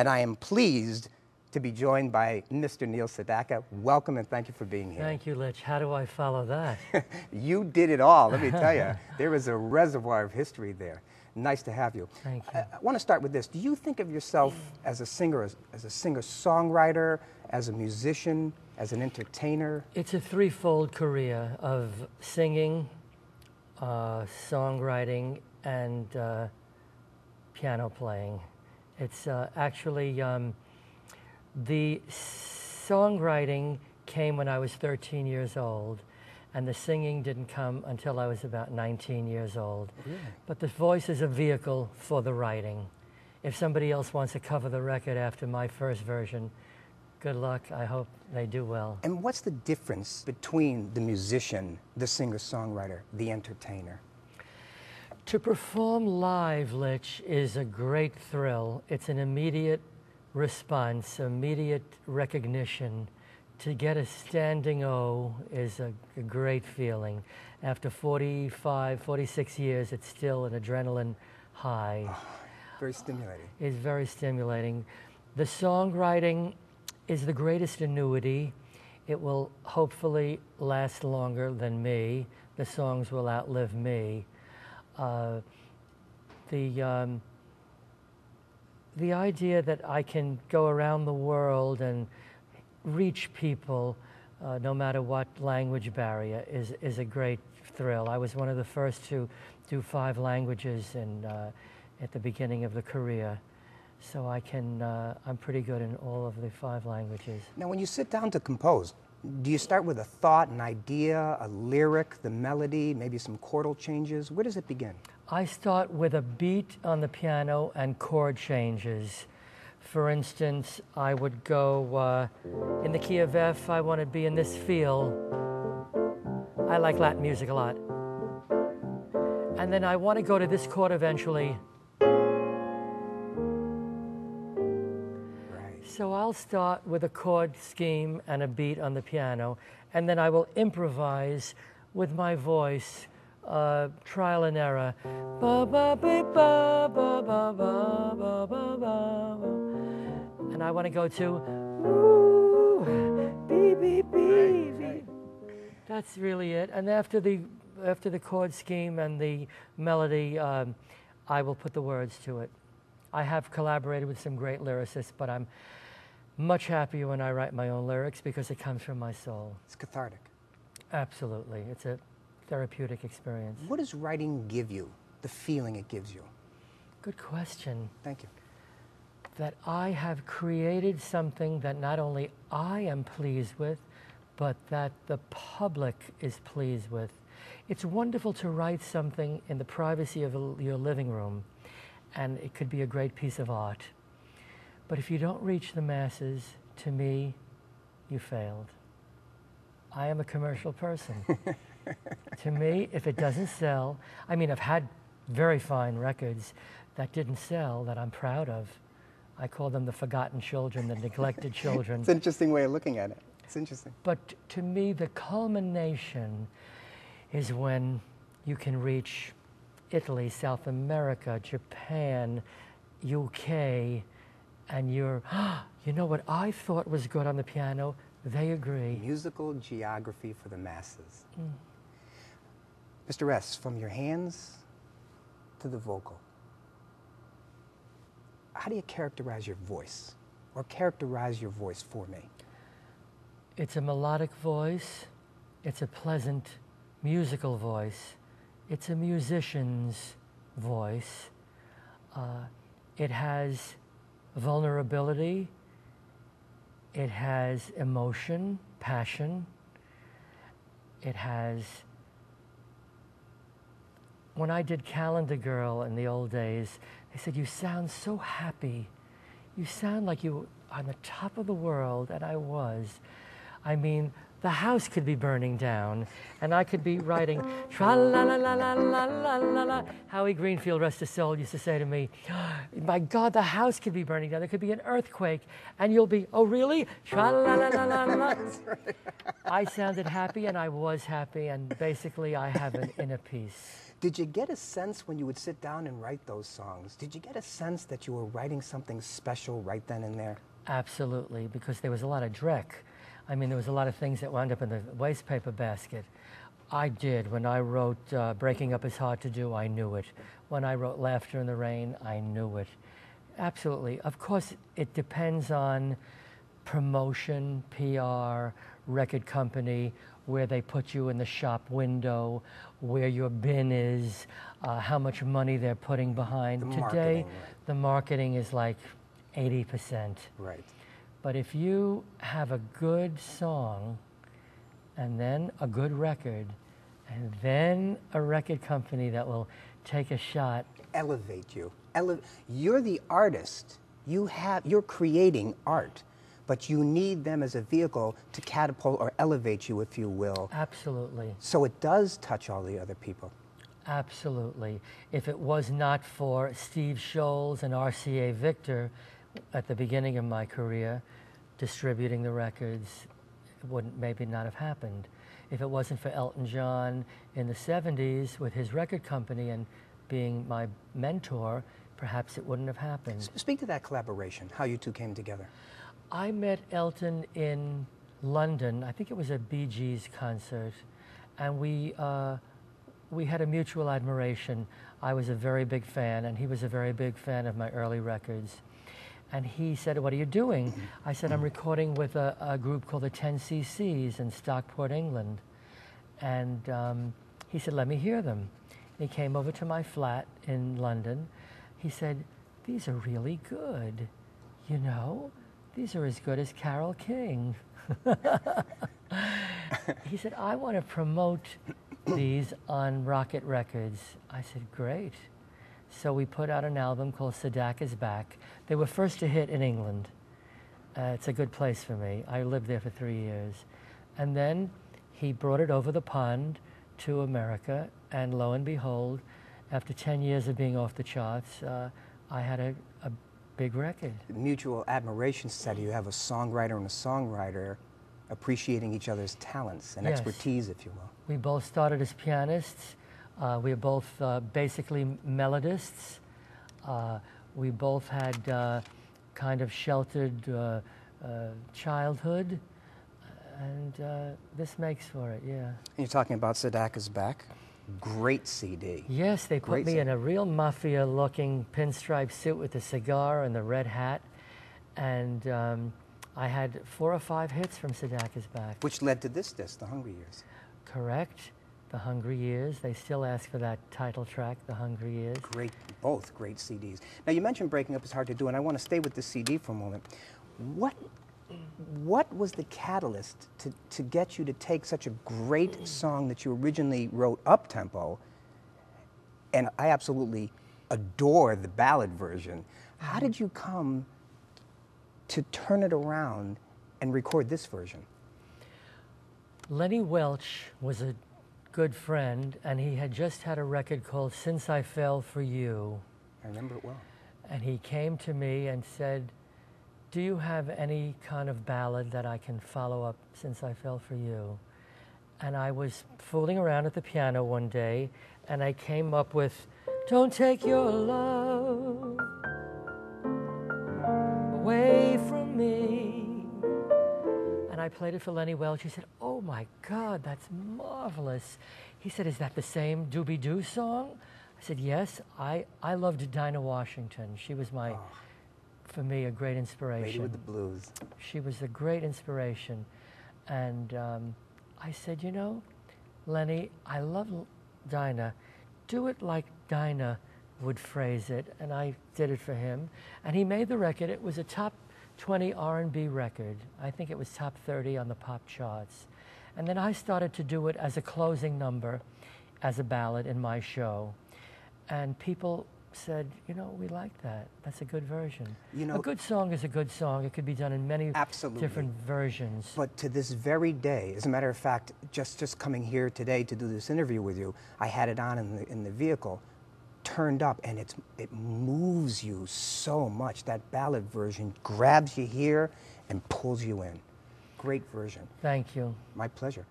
And I am pleased to be joined by Mr. Neil Sedaka. Welcome and thank you for being here. Thank you, Lich. How do I follow that? You did it all, let me tell you. There is a reservoir of history there. Nice to have you. Thank you. I want to start with this. Do you think of yourself as a singer, as a singer-songwriter, as a musician, as an entertainer? It's a threefold career of singing, songwriting, and piano playing. It's actually, the songwriting came when I was 13 years old, and the singing didn't come until I was about 19 years old. Really? But the voice is a vehicle for the writing. If somebody else wants to cover the record after my first version, good luck. I hope they do well. And what's the difference between the musician, the singer-songwriter, the entertainer? To perform live, Lich, is a great thrill. It's an immediate response, immediate recognition. To get a standing O is a great feeling. After 45, 46 years, it's still an adrenaline high. Oh, very stimulating. It's very stimulating. The songwriting is the greatest annuity. It will hopefully last longer than me. The songs will outlive me. The idea that I can go around the world and reach people, no matter what language barrier, is a great thrill. I was one of the first to do 5 languages at the beginning of the career. So I'm pretty good in all of the 5 languages. Now, when you sit down to compose, do you start with a thought, an idea, a lyric, the melody, maybe some chordal changes? Where does it begin? I start with a beat on the piano and chord changes. For instance, I would go in the key of F, I want to be in this feel. I like Latin music a lot. And then I want to go to this chord eventually. So I'll start with a chord scheme and a beat on the piano, and then I will improvise with my voice, trial and error. Ba ba ba ba ba ba ba ba ba ba. And I want to go to ooh, beep beep beep. Right. That's really it. And after the chord scheme and the melody, I will put the words to it. I have collaborated with some great lyricists, but I'm much happier when I write my own lyrics because it comes from my soul. It's cathartic. Absolutely. It's a therapeutic experience. What does writing give you, the feeling it gives you? Good question. Thank you. That I have created something that not only I am pleased with, but that the public is pleased with. It's wonderful to write something in the privacy of your living room, and it could be a great piece of art. But if you don't reach the masses, to me, you failed. I am a commercial person. To me, if it doesn't sell, I mean, I've had very fine records that didn't sell that I'm proud of. I call them the forgotten children, the neglected children. It's an interesting way of looking at it. It's interesting. But to me, the culmination is when you can reach Italy, South America, Japan, UK, and you know what I thought was good on the piano, they agree. Musical geography for the masses. Mr. S., from your hands to the vocal, how do you characterize your voice, or characterize your voice for me? It's a melodic voice. It's a pleasant musical voice. It's a musician's voice. It has vulnerability. It has emotion, passion. It has... When I did Calendar Girl in the old days, they said, you sound so happy. You sound like you were on the top of the world, and I was. I mean, the house could be burning down, and I could be writing tra-la-la-la-la-la-la-la-la. Howie Greenfield, rest his soul, used to say to me, my God, the house could be burning down. There could be an earthquake, and you'll be, oh, really? Tra-la-la-la-la-la. I sounded happy, and I was happy, and basically I have an inner peace. Did you get a sense when you would sit down and write those songs, did you get a sense that you were writing something special right then and there? Absolutely, because there was a lot of dreck. I mean, there was a lot of things that wound up in the waste paper basket. I did. When I wrote Breaking Up Is Hard to Do, I knew it. When I wrote Laughter in the Rain, I knew it. Absolutely. Of course, it depends on promotion, PR, record company, where they put you in the shop window, where your bin is, how much money they're putting behind. Today, the marketing is like 80%. Right. But if you have a good song, and then a good record, and then a record company that will take a shot. Elevate you. You're the artist. You're creating art, but you need them as a vehicle to catapult or elevate you, if you will. Absolutely. So it does touch all the other people. Absolutely. If it was not for Steve Scholes and RCA Victor at the beginning of my career, distributing the records, it wouldn't maybe not have happened. If it wasn't for Elton John in the 70s with his record company and being my mentor, perhaps it wouldn't have happened. Speak to that collaboration, how you two came together. I met Elton in London. I think it was a Bee Gees concert, and we had a mutual admiration. I was a very big fan, and he was a very big fan of my early records. And he said, "What are you doing?" I said, "I'm recording with a group called the 10cc's in Stockport, England." And he said, "Let me hear them." He came over to my flat in London. He said, "These are really good, you know? These are as good as Carole King." He said, "I want to promote these on Rocket Records." I said, "Great." So we put out an album called Sedaka's Back. They were first a hit in England. It's a good place for me. I lived there for 3 years. And then he brought it over the pond to America, and lo and behold, after 10 years of being off the charts, I had a big record. Mutual admiration said you have a songwriter and a songwriter appreciating each other's talents and expertise, if you will. We both started as pianists. We are both basically melodists. We both had kind of sheltered childhood, and this makes for it, yeah. And you're talking about Sedaka's Back. Great CD. Yes, they put me in a real mafia-looking pinstripe suit with the cigar and the red hat, and I had 4 or 5 hits from Sedaka's Back. Which led to this disc, The Hungry Years. Correct. The Hungry Years. They still ask for that title track, The Hungry Years. Great, both great CDs. Now, you mentioned Breaking Up Is Hard to Do, and I want to stay with this CD for a moment. What was the catalyst to get you to take such a great song that you originally wrote up-tempo, and I absolutely adore the ballad version. How did you come to turn it around and record this version? Lenny Welch was a good friend, and he had just had a record called Since I Fell for You. I remember it well. And he came to me and said, "Do you have any kind of ballad that I can follow up Since I Fell for You?" And I was fooling around at the piano one day, and I came up with, "Don't take your love away from me." And I played it for Lenny Welch. He said, "Oh my God, that's marvelous." He said, "Is that the same Doobie-Doo song?" I said, "Yes." I loved Dinah Washington. She was for me, a great inspiration. Lady with the Blues. She was a great inspiration. And I said, "You know, Lenny, I love Dinah. Do it like Dinah would phrase it." And I did it for him. And he made the record. It was a top 20 R&B record. I think it was top 30 on the pop charts. And then I started to do it as a closing number, as a ballad in my show. And people said, you know, we like that. That's a good version. You know, a good song is a good song. It could be done in many absolutely different versions. But to this very day, as a matter of fact, just coming here today to do this interview with you, I had it on in the vehicle, turned up, and it moves you so much. That ballad version grabs you here and pulls you in. Great version. Thank you. My pleasure.